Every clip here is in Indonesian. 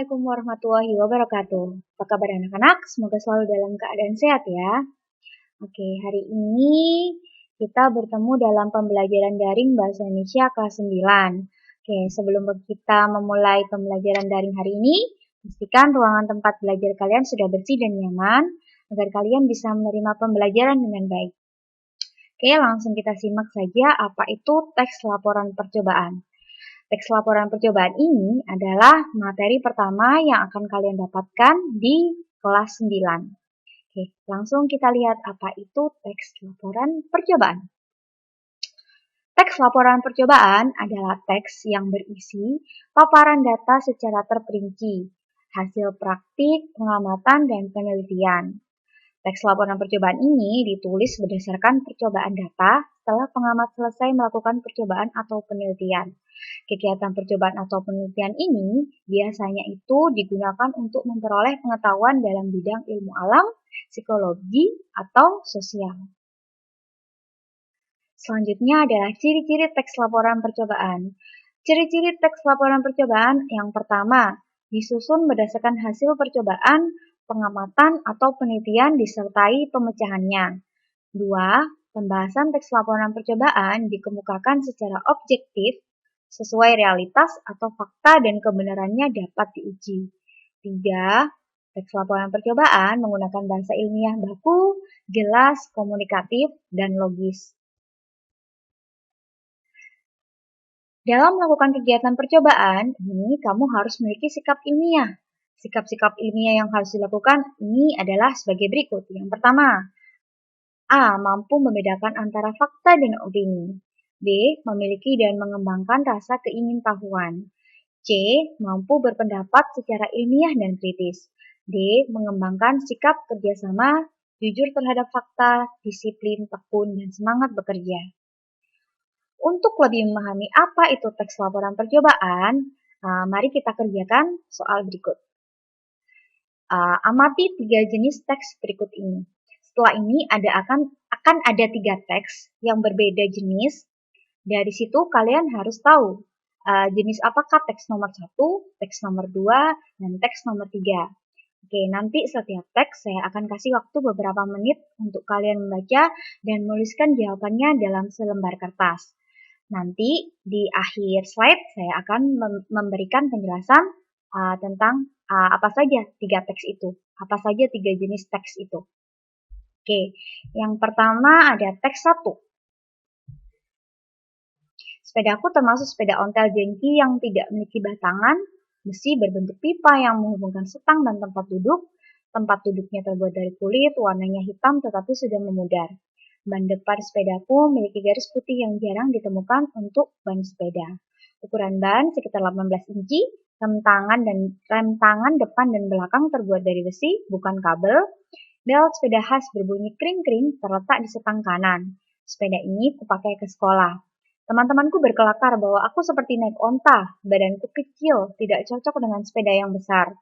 Assalamualaikum warahmatullahi wabarakatuh. Apa kabar anak-anak? Semoga selalu dalam keadaan sehat ya. Oke, hari ini kita bertemu dalam pembelajaran daring Bahasa Indonesia kelas 9. Oke, sebelum kita memulai pembelajaran daring hari ini, pastikan ruangan tempat belajar kalian sudah bersih dan nyaman, agar kalian bisa menerima pembelajaran dengan baik. Oke, langsung kita simak saja apa itu teks laporan percobaan. Teks laporan percobaan ini adalah materi pertama yang akan kalian dapatkan di kelas 9. Oke, langsung kita lihat apa itu teks laporan percobaan. Teks laporan percobaan adalah teks yang berisi paparan data secara terperinci, hasil praktik, pengamatan, dan penelitian. Teks laporan percobaan ini ditulis berdasarkan percobaan data setelah pengamat selesai melakukan percobaan atau penelitian. Kegiatan percobaan atau penelitian ini biasanya itu digunakan untuk memperoleh pengetahuan dalam bidang ilmu alam, psikologi, atau sosial. Selanjutnya adalah ciri-ciri teks laporan percobaan. Ciri-ciri teks laporan percobaan yang pertama, disusun berdasarkan hasil percobaan, pengamatan atau penelitian disertai pemecahannya. 2. Pembahasan teks laporan percobaan dikemukakan secara objektif, sesuai realitas atau fakta dan kebenarannya dapat diuji. 3. Teks laporan percobaan menggunakan bahasa ilmiah baku, jelas, komunikatif, dan logis. Dalam melakukan kegiatan percobaan, ini kamu harus memiliki sikap ilmiah. Sikap-sikap ilmiah yang harus dilakukan ini adalah sebagai berikut. Yang pertama, A. Mampu membedakan antara fakta dan opini. B. Memiliki dan mengembangkan rasa keingintahuan. C. Mampu berpendapat secara ilmiah dan kritis. D. Mengembangkan sikap kerjasama, jujur terhadap fakta, disiplin, tekun, dan semangat bekerja. Untuk lebih memahami apa itu teks laporan percobaan, mari kita kerjakan soal berikut. Amati 3 jenis teks berikut ini. Setelah ini akan ada 3 teks yang berbeda jenis. Dari situ kalian harus tahu jenis apakah teks nomor 1, teks nomor 2, dan teks nomor 3. Oke, nanti setiap teks saya akan kasih waktu beberapa menit untuk kalian membaca dan menuliskan jawabannya dalam selembar kertas. Nanti di akhir slide saya akan memberikan penjelasan tentang apa saja 3 teks itu, apa saja 3 jenis teks itu. Oke, yang pertama ada teks 1. Sepedaku termasuk sepeda ontel jengki yang tidak memiliki batangan, besi berbentuk pipa yang menghubungkan setang dan tempat duduk. Tempat duduknya terbuat dari kulit, warnanya hitam tetapi sudah memudar. Ban depan sepedaku memiliki garis putih yang jarang ditemukan untuk ban sepeda. Ukuran ban sekitar 18 inci, rem tangan depan dan belakang terbuat dari besi, bukan kabel. Bel sepeda khas berbunyi kring-kring terletak di setang kanan. Sepeda ini kupakai ke sekolah. Teman-temanku berkelakar bahwa aku seperti naik onta, badanku kecil, tidak cocok dengan sepeda yang besar.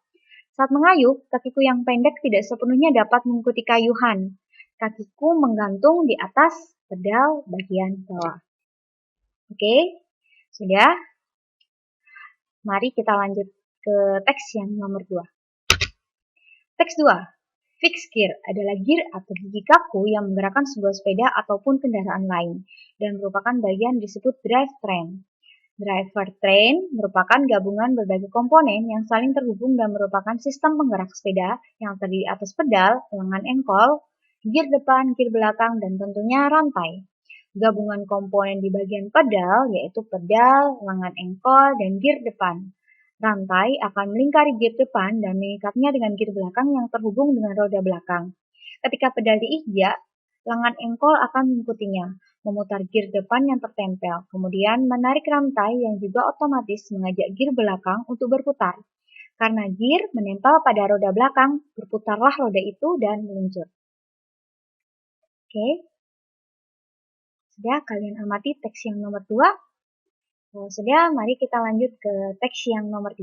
Saat mengayuh, kakiku yang pendek tidak sepenuhnya dapat mengikuti kayuhan. Kakiku menggantung di atas pedal bagian bawah. Oke, sudah? Mari kita lanjut ke teks yang nomor 2. Teks 2. Fixed gear adalah gear atau gigi kaku yang menggerakkan sebuah sepeda ataupun kendaraan lain dan merupakan bagian disebut drivetrain. Drivetrain merupakan gabungan berbagai komponen yang saling terhubung dan merupakan sistem penggerak sepeda yang terdiri atas pedal, lengan engkol, gear depan, gear belakang, dan tentunya rantai. Gabungan komponen di bagian pedal yaitu pedal, lengan engkol, dan gear depan. Rantai akan melingkari gear depan dan mengikatnya dengan gear belakang yang terhubung dengan roda belakang. Ketika pedal diinjak, lengan engkol akan mengikutinya, memutar gear depan yang tertempel, kemudian menarik rantai yang juga otomatis mengajak gear belakang untuk berputar. Karena gear menempel pada roda belakang, berputarlah roda itu dan meluncur. Oke, sudah kalian amati teks yang nomor 2. Sudah, mari kita lanjut ke teks yang nomor 3.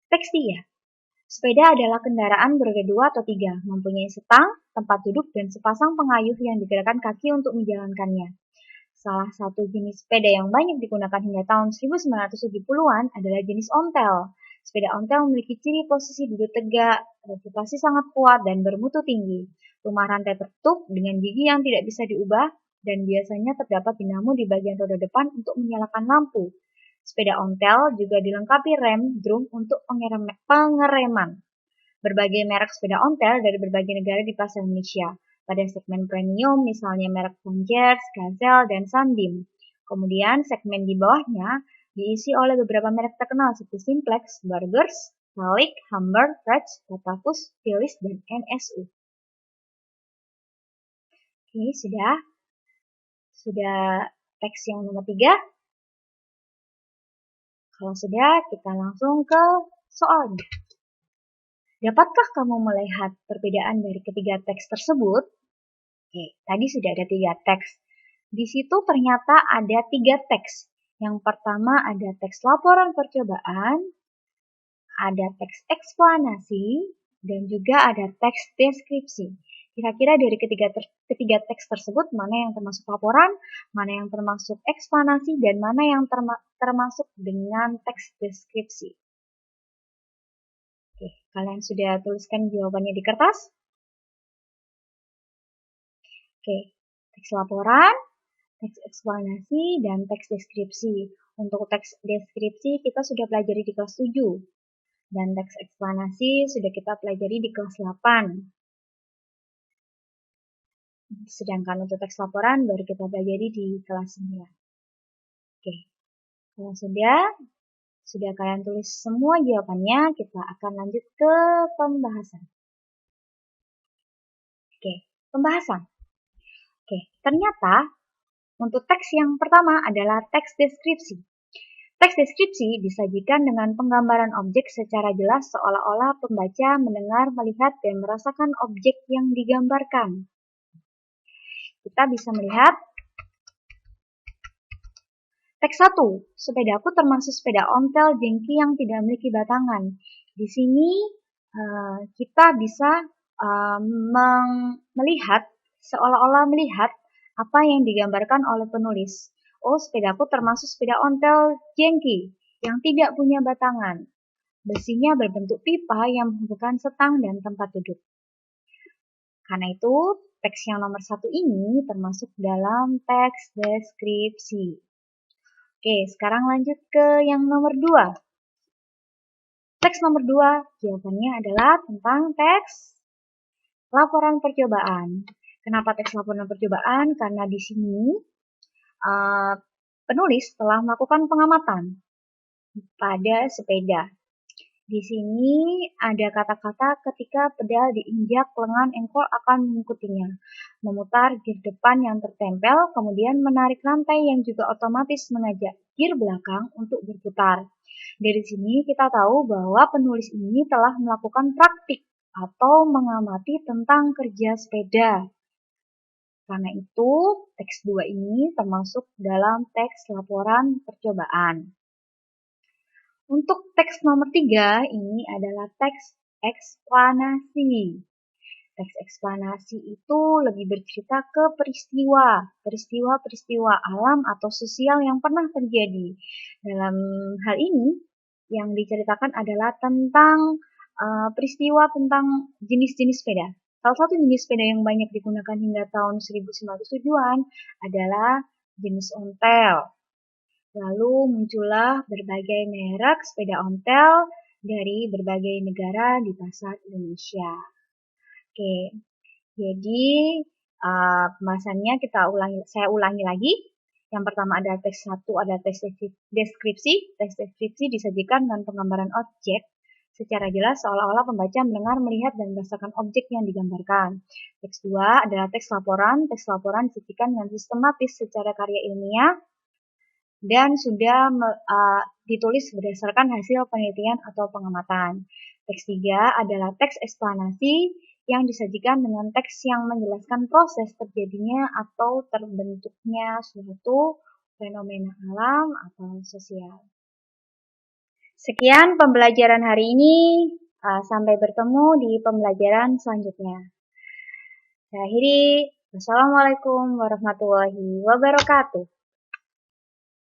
Teks 3. Sepeda adalah kendaraan beroda 2 atau 3, mempunyai setang, tempat duduk, dan sepasang pengayuh yang digerakkan kaki untuk menjalankannya. Salah satu jenis sepeda yang banyak digunakan hingga tahun 1970-an adalah jenis ontel. Sepeda ontel memiliki ciri posisi duduk tegak, reputasi sangat kuat, dan bermutu tinggi. Rumah rantai tertutup dengan gigi yang tidak bisa diubah, dan biasanya terdapat dinamo di bagian roda depan untuk menyalakan lampu. Sepeda ontel juga dilengkapi rem drum untuk pengereman. Berbagai merek sepeda ontel dari berbagai negara di pasar Indonesia. Pada segmen premium, misalnya merek Converse, Gazelle, dan Sunbeam. Kemudian segmen di bawahnya diisi oleh beberapa merek terkenal seperti Simplex, Burgers, Malik, Humber, Fretch, Patapus, Philips, dan NSU. Oke, sudah teks yang nomor 3. Kalau sudah, kita langsung ke soalnya. Dapatkah kamu melihat perbedaan dari ketiga teks tersebut? Oke, tadi sudah ada 3 teks. Di situ ternyata ada 3 teks. Yang pertama ada teks laporan percobaan, ada teks eksplanasi, dan juga ada teks deskripsi. Kira-kira dari ketiga teks tersebut, mana yang termasuk laporan, mana yang termasuk eksplanasi, dan mana yang termasuk dengan teks deskripsi. Oke, kalian sudah tuliskan jawabannya di kertas? Oke, teks laporan, teks eksplanasi, dan teks deskripsi. Untuk teks deskripsi kita sudah pelajari di kelas 7. Dan teks eksplanasi sudah kita pelajari di kelas 8. Sedangkan untuk teks laporan baru kita pelajari di kelas 9. Oke, kalau sudah kalian tulis semua jawabannya, kita akan lanjut ke pembahasan. Oke, pembahasan. Oke, ternyata untuk teks yang pertama adalah teks deskripsi. Teks deskripsi disajikan dengan penggambaran objek secara jelas seolah-olah pembaca mendengar, melihat, dan merasakan objek yang digambarkan. Kita bisa melihat teks 1. Sepedaku termasuk sepeda ontel jengki yang tidak memiliki batangan. Di sini kita bisa melihat, seolah-olah melihat apa yang digambarkan oleh penulis. Oh, sepedaku termasuk sepeda ontel jengki yang tidak punya batangan. Besinya berbentuk pipa yang menghubungkan setang dan tempat duduk. Karena itu, teks yang nomor 1 ini termasuk dalam teks deskripsi. Oke, sekarang lanjut ke yang nomor 2. Teks nomor 2, jawabannya adalah tentang teks laporan percobaan. Kenapa teks laporan percobaan? Karena di sini penulis telah melakukan pengamatan pada sepeda. Di sini ada kata-kata ketika pedal diinjak, lengan engkol akan mengikutinya. Memutar gear depan yang tertempel, kemudian menarik rantai yang juga otomatis mengajak gear belakang untuk berputar. Dari sini kita tahu bahwa penulis ini telah melakukan praktik atau mengamati tentang kerja sepeda. Karena itu, teks 2 ini termasuk dalam teks laporan percobaan. Untuk teks nomor 3, ini adalah teks eksplanasi. Teks eksplanasi itu lebih bercerita ke peristiwa-peristiwa alam atau sosial yang pernah terjadi. Dalam hal ini, yang diceritakan adalah tentang peristiwa tentang jenis-jenis sepeda. Salah satu jenis sepeda yang banyak digunakan hingga tahun 1970-an adalah jenis ontel. Lalu muncullah berbagai merek sepeda ontel dari berbagai negara di pasar Indonesia. Oke, jadi pembahasannya saya ulangi lagi. Yang pertama ada teks 1, ada teks deskripsi. Teks deskripsi disajikan dengan penggambaran objek secara jelas seolah-olah pembaca mendengar, melihat, dan merasakan objek yang digambarkan. Teks 2 adalah teks laporan. Teks laporan disajikan dengan sistematis secara karya ilmiah dan sudah ditulis berdasarkan hasil penelitian atau pengamatan. Teks 3 adalah teks eksplanasi yang disajikan dengan teks yang menjelaskan proses terjadinya atau terbentuknya suatu fenomena alam atau sosial. Sekian pembelajaran hari ini. Sampai bertemu di pembelajaran selanjutnya. Saya akhiri. Wassalamualaikum warahmatullahi wabarakatuh.